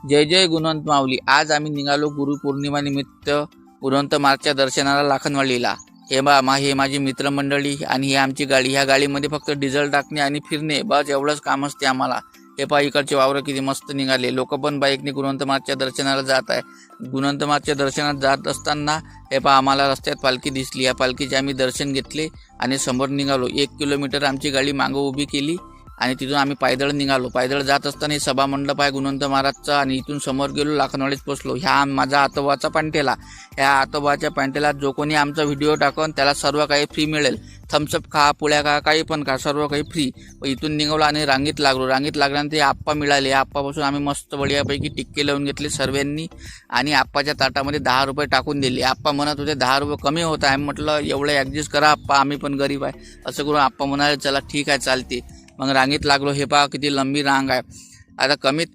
जय जय गुणवंत माऊली. आज आम्ही निघालो गुरुपौर्णिमा निमित्त गुणवंत मार्गच्या दर्शनाला लाखनवाडीला. हे माझी मित्रमंडळी आणि ही आमची गाडी. ह्या गाडीमध्ये फक्त डिझेल टाकणे आणि फिरणे बस एवढंच काम असते आम्हाला. हे पहा इकडचे वावरं किती मस्त निघाले. लोक पण बाईकने गुणवंत मार्गच्या दर्शनाला जात आहे. गुणवंत मार्गच्या दर्शनात जात असताना हे पहा आम्हाला रस्त्यात पालखी दिसली. या पालखीचे आम्ही दर्शन घेतले आणि समोर निघालो. 1 किलोमीटर आमची गाडी मागं उभी केली आणि तिथून आम्ही पायदळ निघालो. पायदळ जात असताना सभा मंडप आहे गुणवंत महाराजचा आणि इथून समोर गेलो लाखनवाडीत पोचलो. ह्या माझा आतोबाचा पांटेला. ह्या आतोबाच्या पांटेला जो कोणी आमचा व्हिडिओ टाकन त्याला सर्व काही फ्री मिळेल. थम्सअप खा, पुळ्या खा, काही पण खा, सर्व काही फ्री. इथून निघालो आणि रांगेत लागलो. रांगेत लागल्यानंतर आप्पा मिळाले. आप्पापासून आम्ही मस्त बढियापैकी टिक्के लावून घेतले सर्वांनी आणि आप्पाच्या ताटामध्ये 10 रुपये टाकून दिले. आप्पा म्हणत होते 10 रुपये कमी होत आहे. म्हटलं एवढं ॲडजस्ट करा आप्पा, आम्ही पण गरीब आहे. असं करून आप्पा म्हणाले चला ठीक आहे चालते. मग रांगेत लागलो. हे पहा किती लंबी रांग आहे. आता कमीत